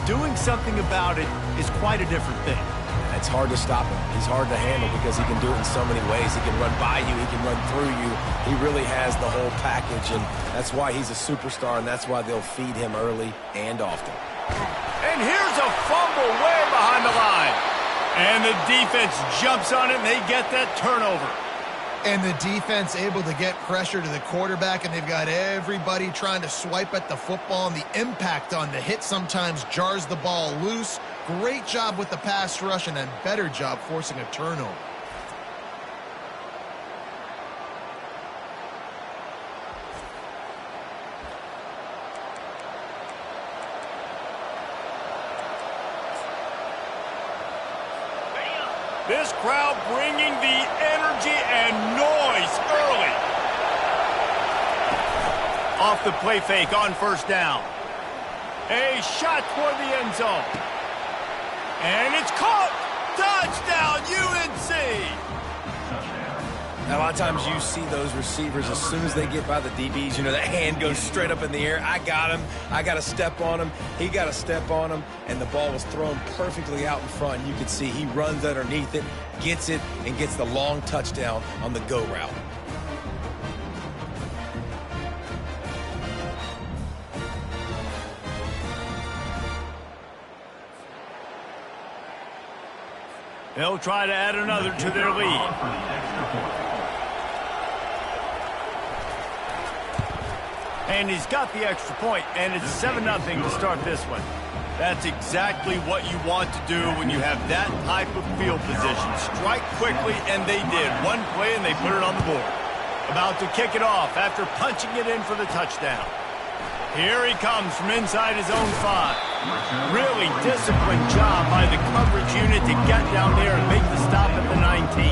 doing something about it is quite a different thing. It's hard to stop him. He's hard to handle because he can do it in so many ways. He can run by you. He can run through you. He really has the whole package, and that's why he's a superstar, and that's why they'll feed him early and often. And here's a fumble way behind the line. And the defense jumps on it, and they get that turnover. And the defense able to get pressure to the quarterback, and they've got everybody trying to swipe at the football, and the impact on the hit sometimes jars the ball loose. Great job with the pass rush, and a better job forcing a turnover. This crowd bringing the energy and noise early. Off the play fake on first down. A shot toward the end zone. And it's caught. Touchdown, UNC. Now, a lot of times you see those receivers, as soon as they get by the DBs, you know, that hand goes straight up in the air. I got him. I got to step on him. He got to step on him, and the ball was thrown perfectly out in front. You can see he runs underneath it, gets it, and gets the long touchdown on the go route. They'll try to add another to their lead. And he's got the extra point, and it's 7-0 to start this one. That's exactly what you want to do when you have that type of field position. Strike quickly, and they did. One play, and they put it on the board. About to kick it off after punching it in for the touchdown. Here he comes from inside his own 5. Really disciplined job by the coverage unit to get down there and make the stop at the 19.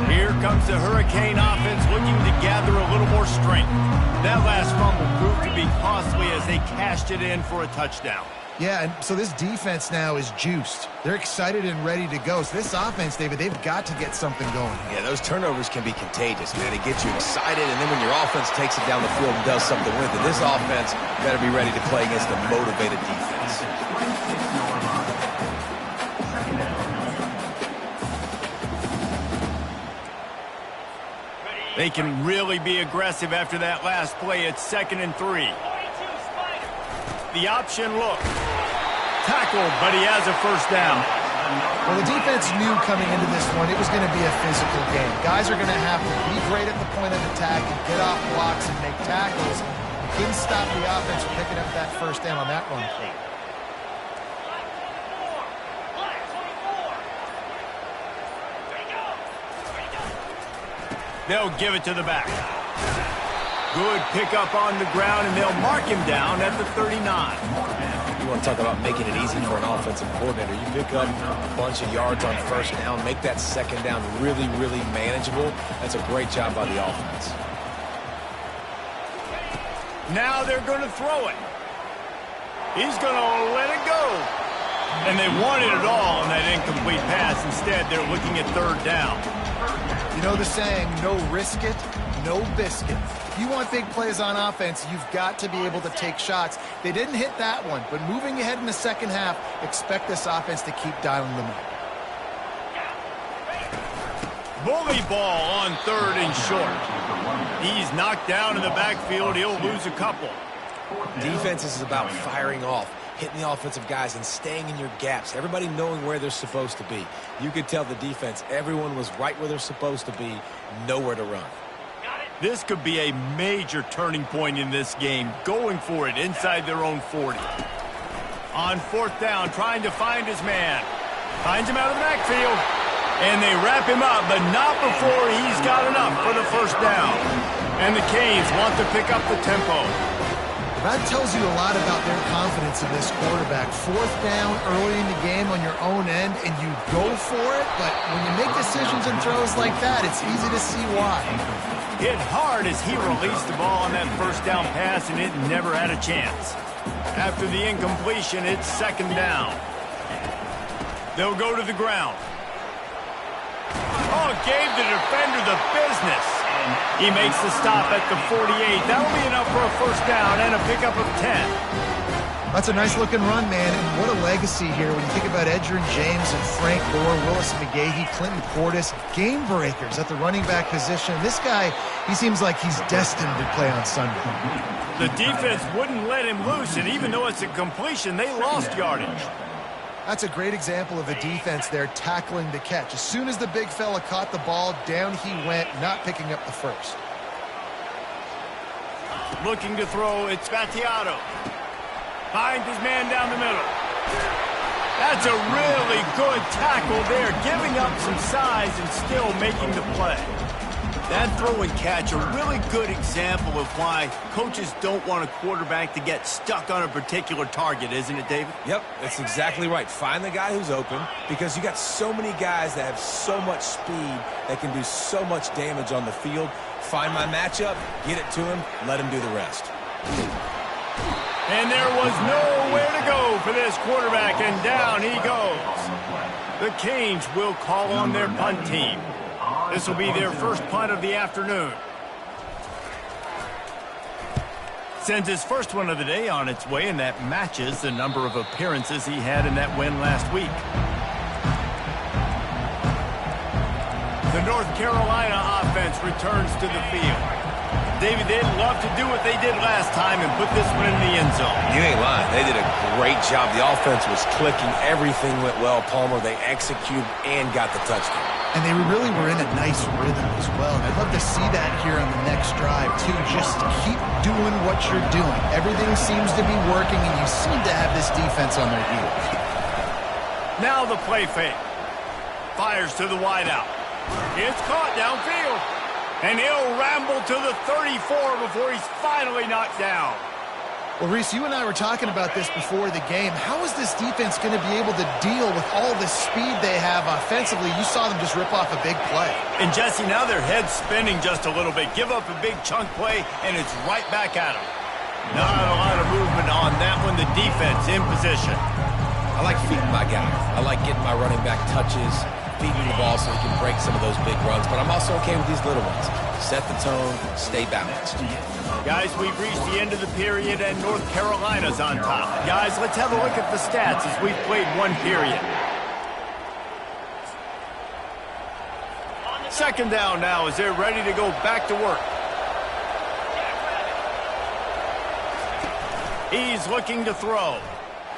Here comes the Hurricane offense looking to gather a little more strength. That last fumble proved to be costly as they cashed it in for a touchdown. Yeah, and so this defense now is juiced. They're excited and ready to go. So this offense, David, they've got to get something going. Yeah, those turnovers can be contagious, man. They get you excited, and then when your offense takes it down the field and does something with it, this offense better be ready to play against a motivated defense. They can really be aggressive after that last play. It's 2nd and 3. The option look. Tackled, but he has a first down. Well, the defense knew coming into this one it was going to be a physical game. Guys are going to have to be great at the point of attack and get off blocks and make tackles. Couldn't stop the offense from picking up that first down on that run. They'll give it to the back. Good pickup on the ground, and they'll mark him down at the 39. You want to talk about making it easy for an offensive coordinator. You pick up a bunch of yards on first down, make that second down really, really manageable. That's a great job by the offense. Now they're going to throw it. He's going to let it go. And they wanted it all on that incomplete pass. Instead, they're looking at 3rd down. You know the saying, no risk it, no biscuit. If you want big plays on offense, you've got to be able to take shots. They didn't hit that one, but moving ahead in the second half, expect this offense to keep dialing them up. Bully ball on 3rd and short. He's knocked down in the backfield. He'll lose a couple. Defense is about firing off, hitting the offensive guys and staying in your gaps. Everybody knowing where they're supposed to be. You could tell the defense, everyone was right where they're supposed to be, nowhere to run. This could be a major turning point in this game, going for it inside their own 40. On 4th down, trying to find his man. Finds him out of the backfield. And they wrap him up, but not before he's got enough for the first down. And the Canes want to pick up the tempo. That tells you a lot about their confidence in this quarterback. 4th down early in the game on your own end, and you go for it, but when you make decisions and throws like that, it's easy to see why. Hit hard as he released the ball on that first down pass, and it never had a chance. After the incompletion, it's 2nd down. They'll go to the ground. Oh, gave the defender the business. He makes the stop at the 48. That'll be enough for a first down and a pickup of 10. That's a nice-looking run, man, and what a legacy here when you think about Edgerrin James and Frank Gore, Willis McGahee, Clinton Portis, game breakers at the running back position. This guy, he seems like he's destined to play on Sunday. The defense wouldn't let him loose, and even though it's a completion, they lost yardage. That's a great example of a defense there tackling the catch. As soon as the big fella caught the ball, down he went, not picking up the first. Looking to throw, it's Battiato. Finds his man down the middle. That's a really good tackle there, giving up some size and still making the play. That throw and catch, a really good example of why coaches don't want a quarterback to get stuck on a particular target, isn't it, David? Yep, that's exactly right. Find the guy who's open, because you got so many guys that have so much speed that can do so much damage on the field. Find my matchup, get it to him, let him do the rest. And there was nowhere to go for this quarterback, and down he goes. The Canes will call on their punt team. This will be their first punt of the afternoon. Sends his first one of the day on its way, and that matches the number of appearances he had in that win last week. The North Carolina offense returns to the field. David, they'd love to do what they did last time and put this one in the end zone. You ain't lying. They did a great job. The offense was clicking. Everything went well, Palmer. They executed and got the touchdown. And they really were in a nice rhythm as well. And I'd love to see that here on the next drive, too. Just keep doing what you're doing. Everything seems to be working, and you seem to have this defense on their heels. Now the play fake. Fires to the wideout. It's caught downfield. And he'll ramble to the 34 before he's finally knocked down. Well, Reese, you and I were talking about this before the game. How is this defense going to be able to deal with all the speed they have offensively? You saw them just rip off a big play. And, Jesse, now their head's spinning just a little bit. Give up a big chunk play, and it's right back at them. Not a lot of movement on that one. The defense in position. I like feeding my guy. I like getting my running back touches, feeding the ball so he can break some of those big runs. But I'm also okay with these little ones. Set the tone, stay balanced. Guys, we've reached the end of the period, and North Carolina's on top. Guys, let's have a look at the stats as we've played one period. Second down now as they're ready to go back to work. He's looking to throw.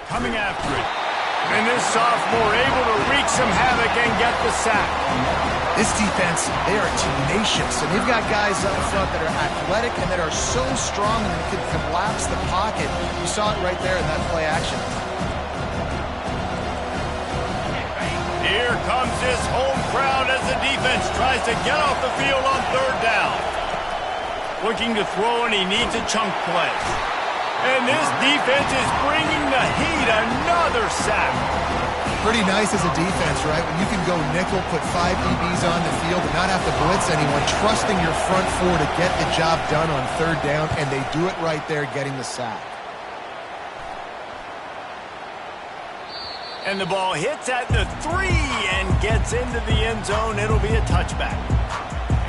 Coming after it. And this sophomore able to wreak some havoc and get the sack. This defense, they are tenacious, and they've got guys up front that are athletic and that are so strong and can collapse the pocket. You saw it right there in that play action. Here comes this home crowd as the defense tries to get off the field on third down. Looking to throw, and he needs a chunk play. And this defense is bringing the heat. Another sack. Pretty nice as a defense, right? When you can go nickel, put 5 DBs on the field and not have to blitz anyone, trusting your front four to get the job done on third down, and they do it right there, getting the sack. And the ball hits at the 3 and gets into the end zone. It'll be a touchback.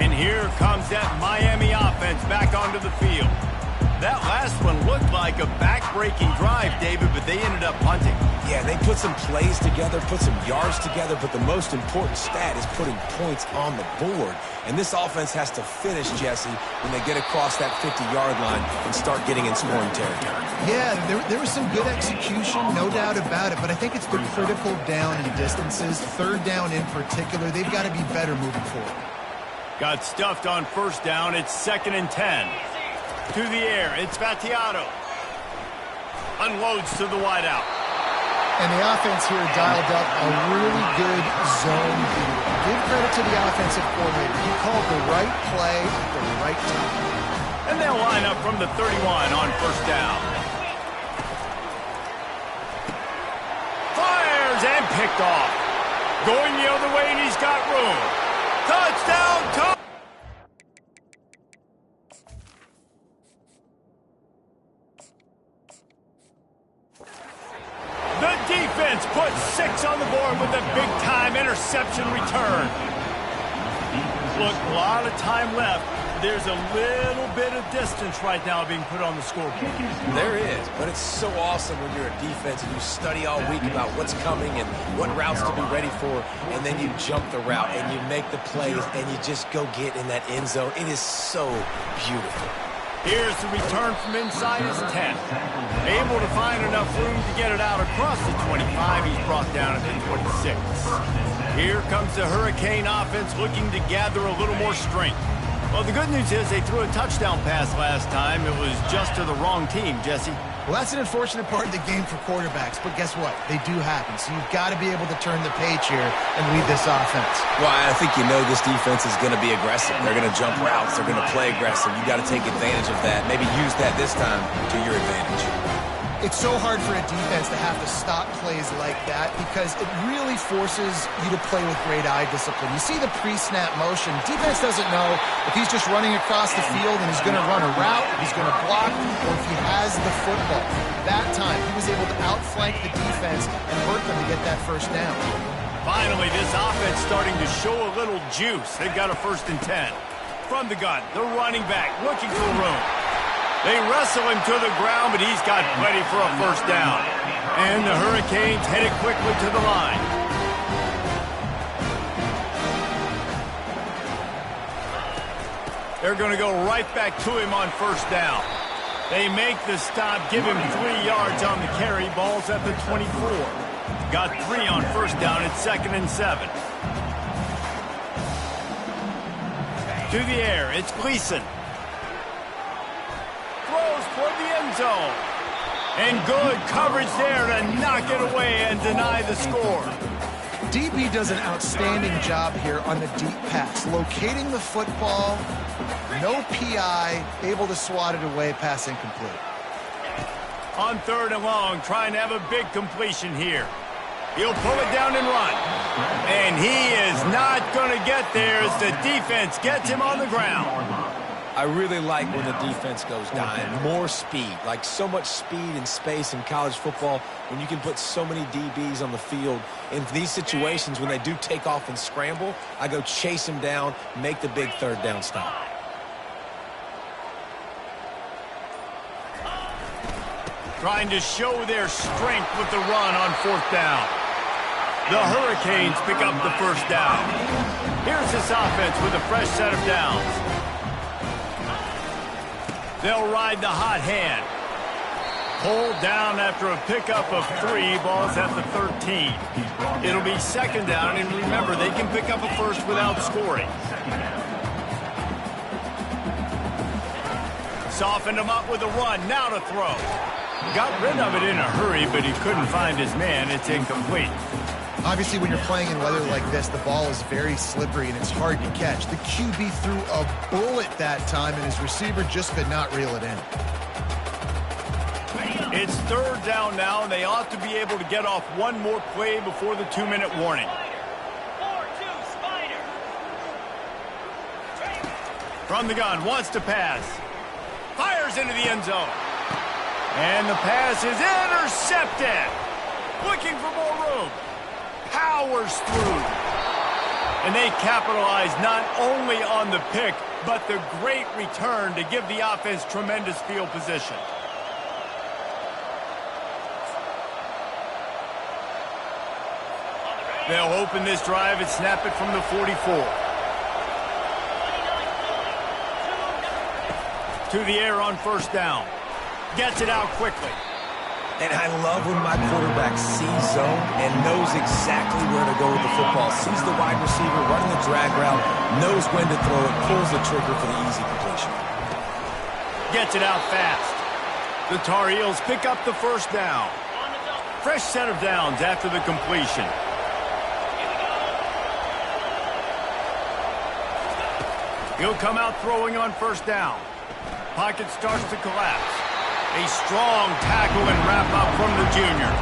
And here comes that Miami offense back onto the field. That last one looked like a back-breaking drive, David, but they ended up punting. Yeah, they put some plays together, put some yards together, but the most important stat is putting points on the board. And this offense has to finish, Jesse, when they get across that 50-yard line and start getting in scoring territory. Yeah, there was some good execution, no doubt about it, but I think it's the critical down and distances, third down in particular. They've got to be better moving forward. Got stuffed on first down. It's 2nd and 10. To the air, it's Battiato. Unloads to the wideout. And the offense here dialed up a really good zone read. Give credit to the offensive coordinator. He called the right play at the right time. And they'll line up from the 31 on first down. Fires and picked off. Going the other way, and he's got room. Touchdown, Tom! The defense puts 6 on the board with a big-time interception return. Look, a lot of time left. there's a little bit of distance right now being put on the scoreboard. There is, but it's so awesome when you're a defense and you study all week about what's coming and what routes to be ready for, and then you jump the route and you make the plays and you just go get in that end zone. It is so beautiful. Here's the return from inside his 10. Able to find enough room to get it out across the 25. He's brought down at the 26. Here comes the Hurricane offense looking to gather a little more strength. Well, the good news is they threw a touchdown pass last time. It was just to the wrong team, Jesse. Well, that's an unfortunate part of the game for quarterbacks, but guess what? They do happen, so you've got to be able to turn the page here and lead this offense. Well, I think you know this defense is going to be aggressive. They're going to jump routes. They're going to play aggressive. You got to take advantage of that. Maybe use that this time to your advantage. It's so hard for a defense to have to stop plays like that because it really forces you to play with great eye discipline. You see the pre-snap motion. Defense doesn't know if he's just running across the field and he's going to run a route, if he's going to block, or if he has the football. That time, he was able to outflank the defense and hurt them to get that first down. Finally, this offense starting to show a little juice. They've got a 1st and 10. From the gun, the running back looking for room. They wrestle him to the ground, but he's got plenty for a 1st down. And the Hurricanes headed quickly to the line. They're going to go right back to him on 1st down. They make the stop, give him 3 yards on the carry. Ball's at the 24. Got 3 on 1st down. It's 2nd and 7. To the air, it's Gleason. Throws toward the end zone. And good coverage there to knock it away and deny the score. DB does an outstanding job here on the deep pass, locating the football, no PI, able to swat it away, pass incomplete. On 3rd and long, trying to have a big completion here. He'll pull it down and run. And he is not going to get there as the defense gets him on the ground. I really like when the defense goes down. More speed, like so much speed and space in college football when you can put so many DBs on the field. In these situations, when they do take off and scramble, I go chase them down, make the big 3rd down stop. Trying to show their strength with the run on 4th down. The Hurricanes pick up the 1st down. Here's this offense with a fresh set of downs. They'll ride the hot hand. Pulled down after a pickup of 3. Ball's at the 13. It'll be 2nd down, and remember, they can pick up a 1st without scoring. Softened him up with a run. Now to throw. Got rid of it in a hurry, but he couldn't find his man. It's incomplete. Obviously, when you're playing in weather like this, the ball is very slippery and it's hard to catch. The QB threw a bullet that time, and his receiver just could not reel it in. It's 3rd down now, and they ought to be able to get off one more play before the 2-minute warning. 4-2 Spider. From the gun, wants to pass. Fires into the end zone. And the pass is intercepted. Looking for more room. Powers through. And they capitalize not only on the pick, but the great return to give the offense tremendous field position. They'll open this drive and snap it from the 44. To the air on 1st down. Gets it out quickly. And I love when my quarterback sees zone and knows exactly where to go with the football. Sees the wide receiver running the drag route, knows when to throw it, pulls the trigger for the easy completion. Gets it out fast. The Tar Heels pick up the 1st down. Fresh set of downs after the completion. He'll come out throwing on 1st down. Pocket starts to collapse. A strong tackle and wrap-up from the junior.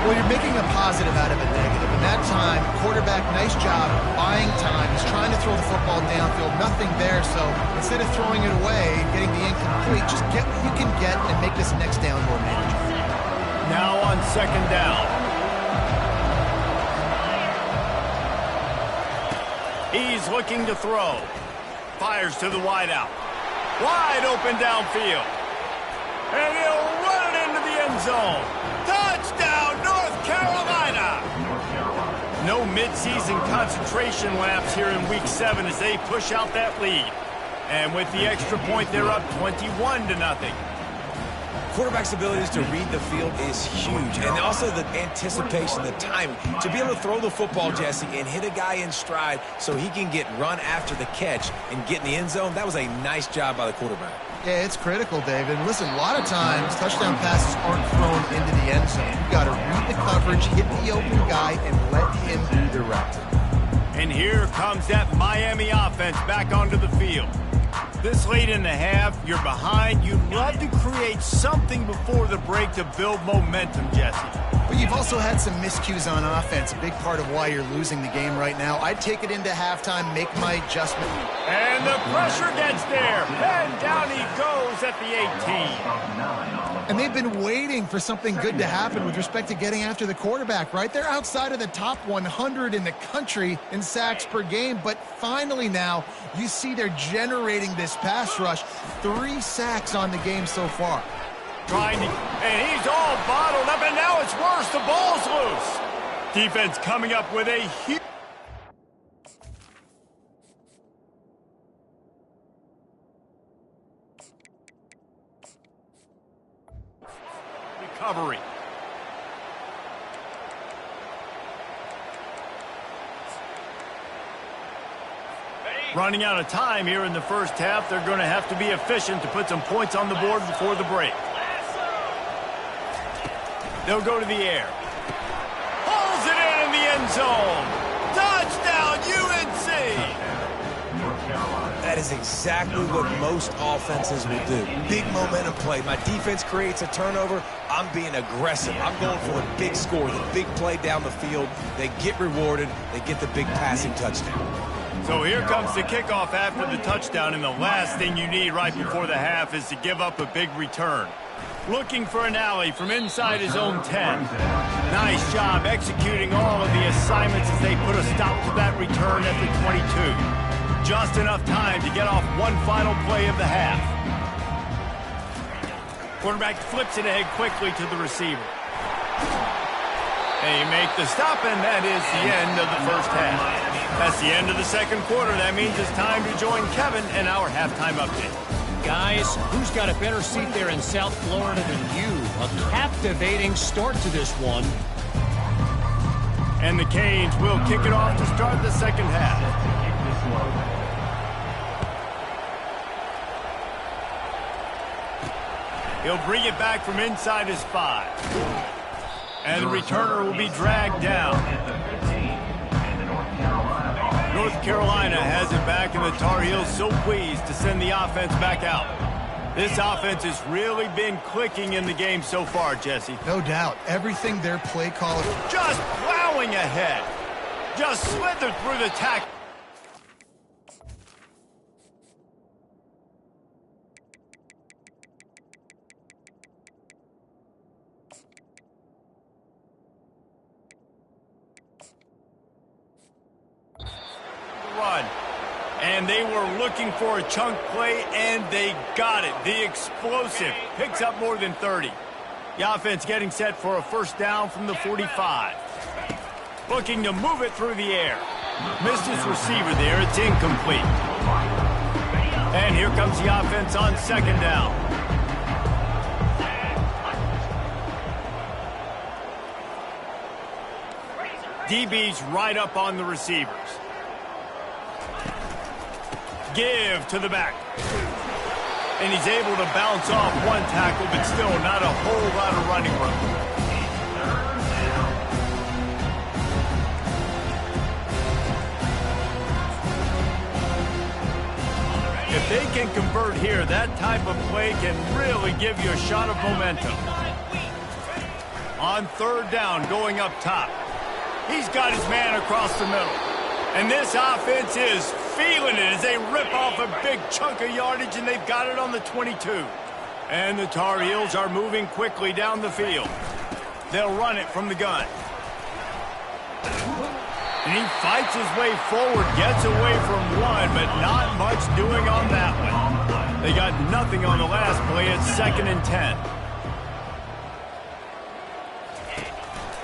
Well, you're making a positive out of a negative. And that time, quarterback, nice job buying time. He's trying to throw the football downfield. Nothing there, so instead of throwing it away and getting the incomplete, just get what you can get and make this next down more manageable. Now on 2nd down. He's looking to throw. fires to the wideout. Wide open downfield. And he'll run it into the end zone. Touchdown, North Carolina! No midseason concentration lapse here in Week 7 as they push out that lead. And with the extra point, they're up 21-0. Quarterback's abilities to read the field is huge, and also the anticipation, the timing. To be able to throw the football, Jesse, and hit a guy in stride so he can get run after the catch and get in the end zone, that was a nice job by the quarterback. Yeah, it's critical, David. Listen, a lot of times, touchdown passes aren't thrown into the end zone. You've got to read the coverage, hit the open guy, and let him do the rest. And here comes that Miami offense back onto the field. This late in the half, you're behind. You'd love to create something before the break to build momentum, Jesse. But you've also had some miscues on offense, a big part of why you're losing the game right now. I'd take it into halftime, make my adjustment. And the pressure gets there. And down he goes at the 18. And they've been waiting for something good to happen with respect to getting after the quarterback, right? They're outside of the top 100 in the country in sacks per game, but finally now you see they're generating this pass rush. 3 sacks on the game so far. And he's all bottled up, and now it's worse. The ball's loose. Defense coming up with a huge recovery. Running out of time here in the first half. They're going to have to be efficient to put some points on the board before the break. They'll go to the air. Pulls it in the end zone. Touchdown, UNC! That is exactly what most offenses will do. Big momentum play. My defense creates a turnover. I'm being aggressive. I'm going for the big score, the big play down the field. They get rewarded. They get the big passing touchdown. So here comes the kickoff after the touchdown, and the last thing you need right before the half is to give up a big return. Looking for an alley from inside his own 10. Nice job executing all of the assignments as they put a stop to that return at the 22. Just enough time to get off one final play of the half. Quarterback flips it ahead quickly to the receiver. They make the stop, and that is the end of the first half. That's the end of the second quarter. That means it's time to join Kevin in our halftime update. Guys, who's got a better seat there in South Florida than you? A captivating start to this one. And the Canes will kick it off to start the second half. He'll bring it back from inside his 5. And the returner will be dragged down. North Carolina has it back, and the Tar Heels so pleased to send the offense back out. This offense has really been clicking in the game so far, Jesse. No doubt. Everything their play caller... Just plowing ahead. Just slithered through the tackle. Run. And they were looking for a chunk play, and they got it. The explosive picks up more than 30. The offense getting set for a first down from the 45. Looking to move it through the air. Missed his receiver there. It's incomplete. And here comes the offense on second down. DB's right up on the receivers. Give to the back. And he's able to bounce off one tackle, but still not a whole lot of running room. If they can convert here, that type of play can really give you a shot of momentum. On third down, going up top. He's got his man across the middle. And this offense is feeling it as they rip off a big chunk of yardage, and they've got it on the 22. And the Tar Heels are moving quickly down the field. They'll run it from the gun. And he fights his way forward, gets away from one, but not much doing on that one. They got nothing on the last play. It's 2nd and 10.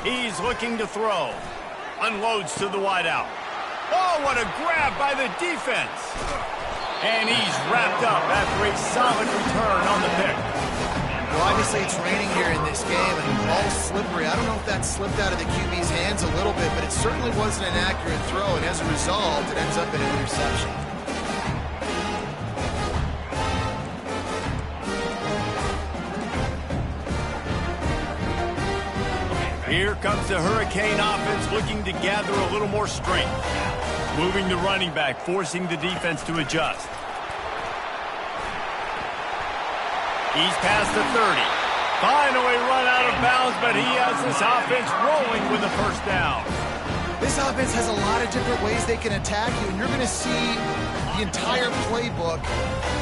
He's looking to throw. Unloads to the wideout. Oh, what a grab by the defense. And he's wrapped up after a solid return on the pick. Well, obviously it's raining here in this game, and the ball's slippery. I don't know if that slipped out of the QB's hands a little bit, but it certainly wasn't an accurate throw, and as a result, it ends up in an interception. Here comes the Hurricane offense looking to gather a little more strength. Moving the running back, forcing the defense to adjust. He's past the 30. Finally run out of bounds, but he has this offense rolling with a first down. This offense has a lot of different ways they can attack you, and you're going to see the entire playbook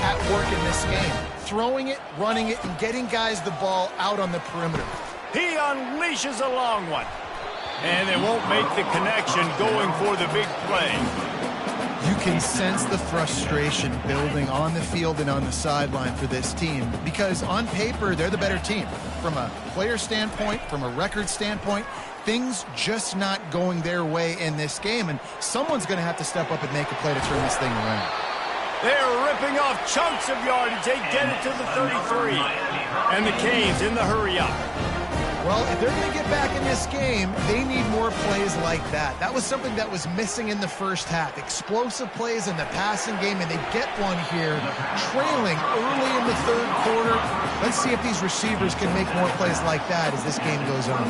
at work in this game. Throwing it, running it, and getting guys the ball out on the perimeter. He unleashes a long one. And they won't make the connection going for the big play. You can sense the frustration building on the field and on the sideline for this team because on paper, they're the better team. From a player standpoint, from a record standpoint, things just not going their way in this game, and someone's going to have to step up and make a play to turn this thing around. They're ripping off chunks of yardage. They get it to the 33. And the Canes in the hurry-up. Well, if they're going to get back in this game, they need more plays like that. That was something that was missing in the first half. Explosive plays in the passing game, and they get one here, trailing early in the third quarter. Let's see if these receivers can make more plays like that as this game goes on.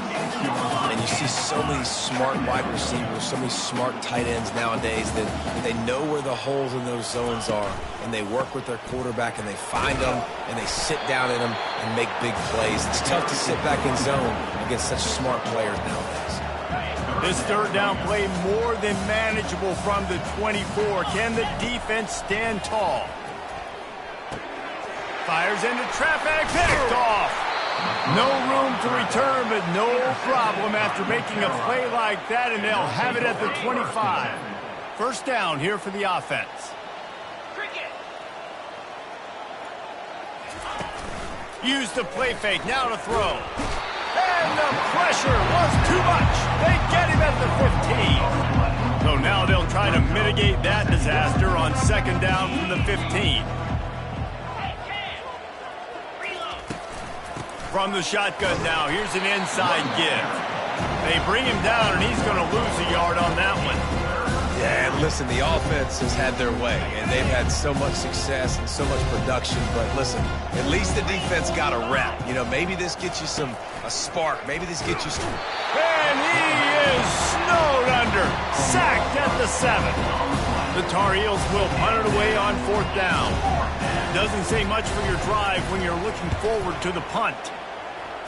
And you see so many smart wide receivers, so many smart tight ends nowadays that they know where the holes in those zones are, and they work with their quarterback, and they find them, and they sit down in them and make big plays. It's tough to sit back in zone against such smart players nowadays. This third down play more than manageable from the 24. Can the defense stand tall? Fires into traffic, picked off. No room to return, but no problem after making a play like that, and they'll have it at the 25. First down here for the offense. Use the play fake, now to throw. And the pressure was too much. They get him at the 15. So now they'll try to mitigate that disaster on second down from the 15. From the shotgun now, here's an inside give. They bring him down, and he's going to lose a yard on that one. Yeah, and listen, the offense has had their way, and they've had so much success and so much production. But listen, at least the defense got a rep. You know, maybe this gets you a spark. Maybe this gets you some. And he is snowed under. Sacked at the 7. The Tar Heels will punt it away on fourth down. Doesn't say much for your drive when you're looking forward to the punt.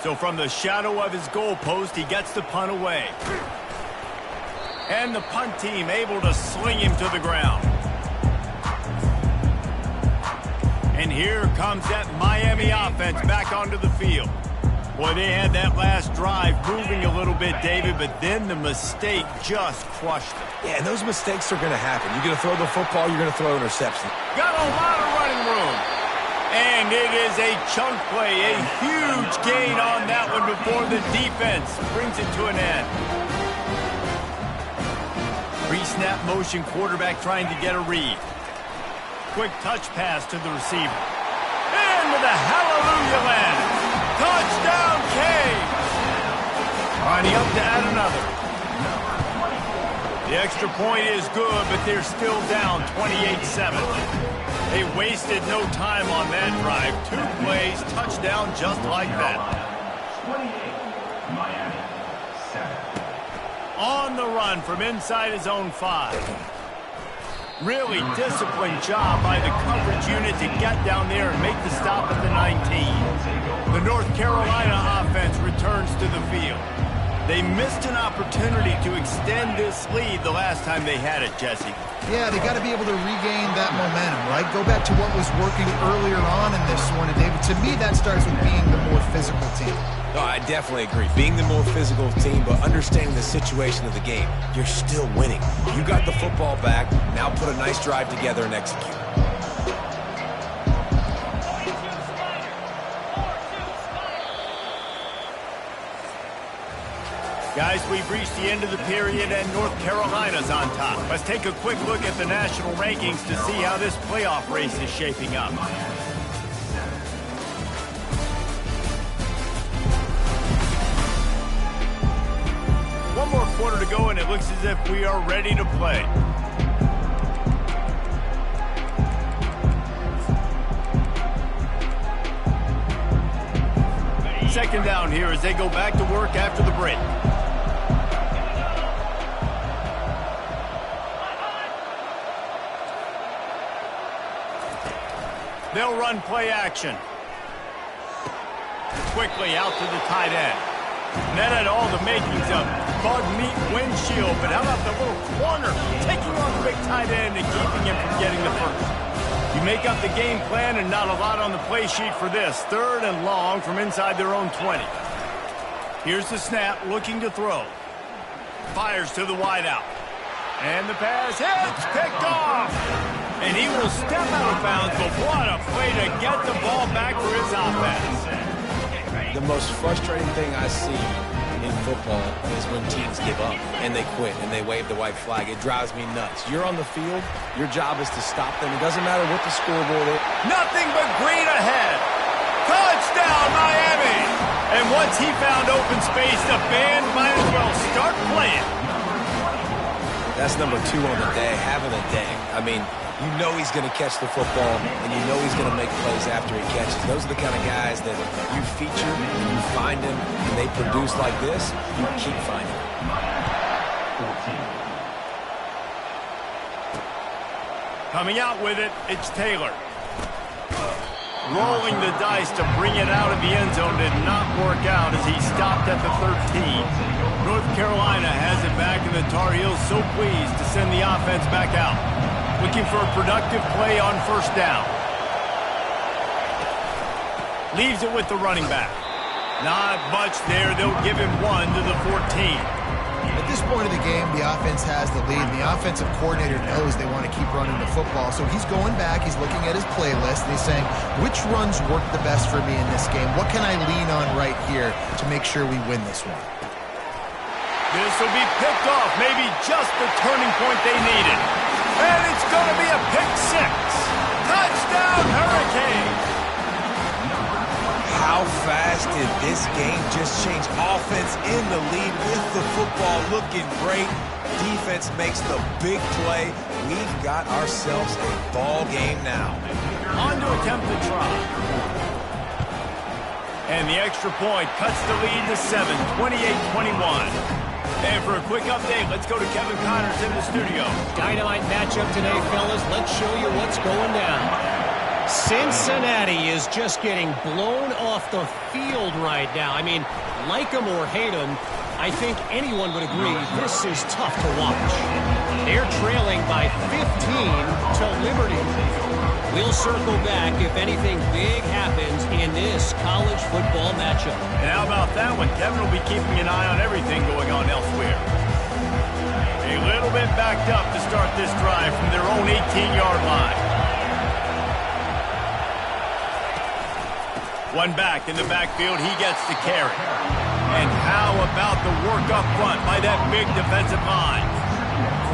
So from the shadow of his goalpost, he gets the punt away. And the punt team able to sling him to the ground. And here comes that Miami offense back onto the field. Boy, they had that last drive moving a little bit, David, but then the mistake just crushed them. Yeah, and those mistakes are going to happen. You're going to throw the football, you're going to throw an interception. Got a lot of running room. And it is a chunk play, a huge gain on that one before the defense brings it to an end. Pre-snap motion, quarterback trying to get a read. Quick touch pass to the receiver. Into the hallelujah land. Touchdown, Canes! Lining up to add another. The extra point is good, but they're still down 28-7. They wasted no time on that drive. 2 plays, touchdown just like that. On the run from inside his own 5. Really disciplined job by the coverage unit to get down there and make the stop at the 19. The North Carolina offense returns to the field. They missed an opportunity to extend this lead the last time they had it, Jesse. Yeah, they got to be able to regain that momentum, right? Go back to what was working earlier on in this one. And David, to me, that starts with being the more physical team. No, I definitely agree. Being the more physical team, but understanding the situation of the game, you're still winning. You got the football back. Now put a nice drive together and execute. Guys, we've reached the end of the period, and North Carolina's on top. Let's take a quick look at the national rankings to see how this playoff race is shaping up. One more quarter to go, and it looks as if we are ready to play. Second down here as they go back to work after the break. They'll run play action. Quickly out to the tight end. And that had all the makings of bug meat windshield, but how about the little corner taking on the big tight end and keeping him from getting the first? You make up the game plan and not a lot on the play sheet for this. Third and long from inside their own 20. Here's the snap, looking to throw. Fires to the wideout. And the pass hits, picked off. And he will step out of bounds, but what a play to get the ball back for his offense. The most frustrating thing I see in football is when teams give up and they quit and they wave the white flag. It drives me nuts. You're on the field. Your job is to stop them. It doesn't matter what the scoreboard is. Nothing but green ahead. Touchdown, Miami. And once he found open space, the band might as well start playing. That's number 2 on the day, having a day. I mean, you know he's going to catch the football, and you know he's going to make plays after he catches. Those are the kind of guys that you feature, and you find them, and they produce like this, you keep finding them. Coming out with it, it's Taylor. Rolling the dice to bring it out of the end zone did not work out as he stopped at the 13. North Carolina has it back, and the Tar Heels so pleased to send the offense back out. Looking for a productive play on first down. Leaves it with the running back. Not much there. They'll give him 1 to the 14. At this point of the game, the offense has the lead, and the offensive coordinator knows they want to keep running the football. So he's going back, he's looking at his playlist, and he's saying, which runs work the best for me in this game? What can I lean on right here to make sure we win this one? This will be picked off, maybe just the turning point they needed. And it's going to be a pick 6. Touchdown, Hurricanes! How fast did this game just change? Offense in the lead with the football looking great. Defense makes the big play. We've got ourselves a ball game now. On to attempt the try. And the extra point cuts the lead to 7, 28-21. And for a quick update, let's go to Kevin Connors in the studio. Dynamite matchup today, fellas. Let's show you what's going down. Cincinnati is just getting blown off the field right now. I mean, like them or hate them, I think anyone would agree this is tough to watch. They're trailing by 15 to Liberty. We'll circle back if anything big happens in this college football matchup. And how about that one? Kevin will be keeping an eye on everything going on elsewhere. A little bit backed up to start this drive from their own 18-yard line. One back in the backfield, he gets the carry. And how about the work up front by that big defensive line?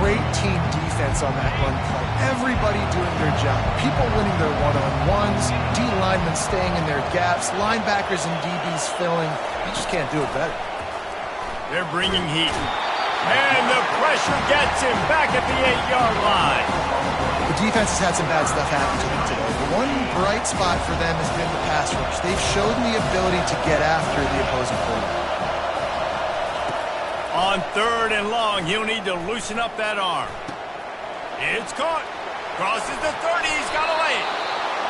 Great team defense on that run play. Everybody doing their job. People winning their one-on-ones, D linemen staying in their gaps, linebackers and DBs filling. You just can't do it better. They're bringing heat. And the pressure gets him back at the 8-yard line. The defense has had some bad stuff happen to them today. The one bright spot for them has been the pass rush. They've shown the ability to get after the opposing quarterback. On 3rd and long, he'll need to loosen up that arm. It's caught. Crosses the 30. He's got a lane.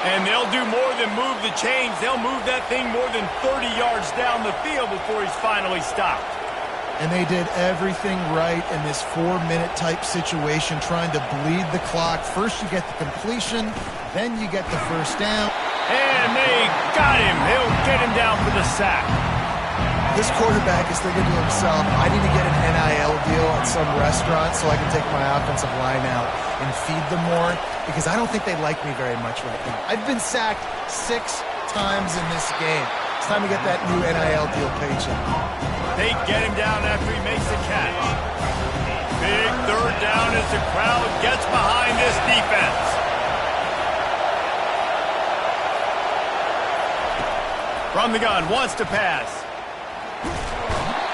And they'll do more than move the chains. They'll move that thing more than 30 yards down the field before he's finally stopped. And they did everything right in this 4-minute type situation, trying to bleed the clock. First you get the completion, then you get the first down. And they got him. He'll get him down for the sack. This quarterback is thinking to himself, I need to get an NIL deal at some restaurant so I can take my offensive line out and feed them more, because I don't think they like me very much right now. I've been sacked 6 times in this game. It's time to get that new NIL deal paycheck. They get him down after he makes the catch. Big third down as the crowd gets behind this defense. From the gun, wants to pass.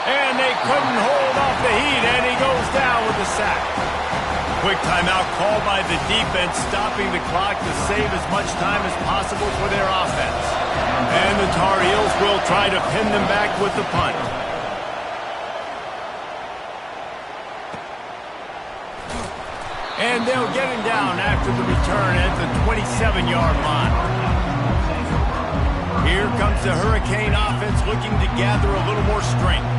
And they couldn't hold off the heat, and he goes down with a sack. Quick timeout called by the defense, stopping the clock to save as much time as possible for their offense. And the Tar Heels will try to pin them back with the punt. And they'll get him down after the return at the 27-yard line. Here comes the Hurricane offense looking to gather a little more strength.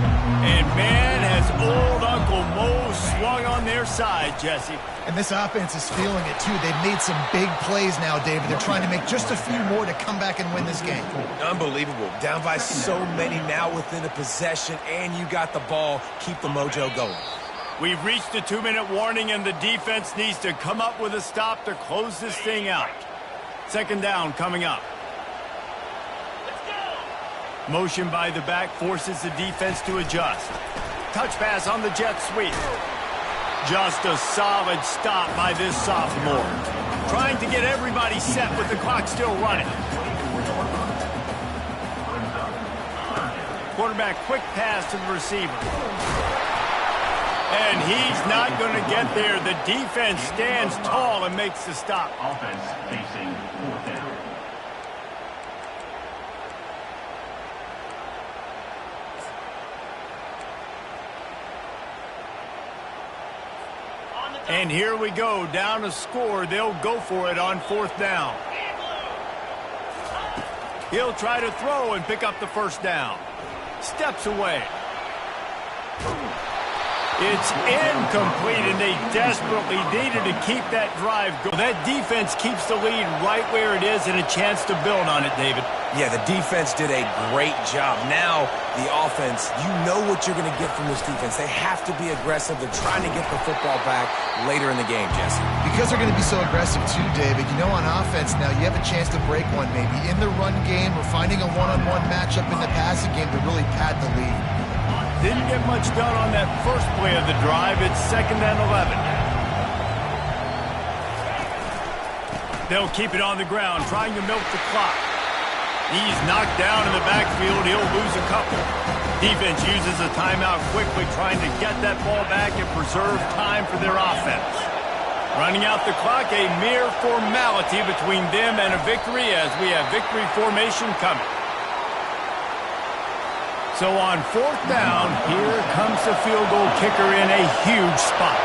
And man, has old Uncle Mo swung on their side, Jesse. And this offense is feeling it, too. They've made some big plays now, David. They're trying to make just a few more to come back and win this game. Unbelievable. Down by so many now within a possession, and you got the ball. Keep the mojo going. We've reached the 2-minute warning, and the defense needs to come up with a stop to close this thing out. Second down coming up. Motion by the back forces the defense to adjust. Touch pass on the jet sweep. Just a solid stop by this sophomore. Trying to get everybody set with the clock still running. Quarterback quick pass to the receiver. And he's not going to get there. The defense stands tall and makes the stop. Offense facing 4th down. And here we go, down a score. They'll go for it on 4th down. He'll try to throw and pick up the first down. Steps away. It's incomplete, and they desperately needed to keep that drive going. That defense keeps the lead right where it is and a chance to build on it, David. Yeah, the defense did a great job. Now, the offense, you know what you're going to get from this defense. They have to be aggressive. They're trying to get the football back later in the game, Jesse. Because they're going to be so aggressive too, David. You know, on offense now, you have a chance to break one maybe in the run game or finding a one-on-one matchup in the passing game to really pad the lead. Didn't get much done on that first play of the drive. It's 2nd and 11. They'll keep it on the ground, trying to milk the clock. He's knocked down in the backfield. He'll lose a couple. Defense uses a timeout quickly, trying to get that ball back and preserve time for their offense. Running out the clock, a mere formality between them and a victory as we have victory formation coming. So on 4th down, here comes the field goal kicker in a huge spot.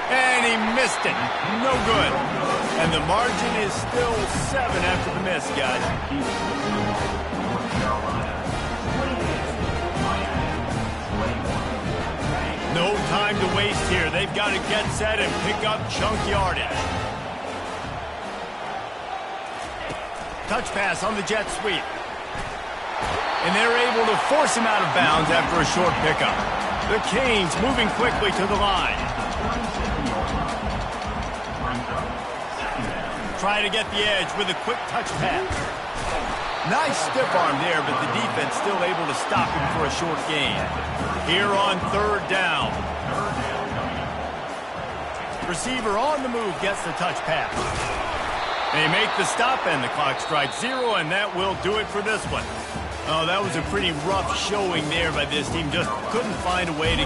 And he missed it. No good. And the margin is still 7 after the miss, guys. No time to waste here. They've got to get set and pick up chunk yardage. Touch pass on the jet sweep. And they're able to force him out of bounds after a short pickup. The Canes moving quickly to the line. Try to get the edge with a quick touch pass. Nice stiff arm there, but the defense still able to stop him for a short gain. Here on 3rd down. Receiver on the move gets the touch pass. They make the stop, and the clock strikes 0, and that will do it for this one. Oh, that was a pretty rough showing there by this team. Just couldn't find a way to get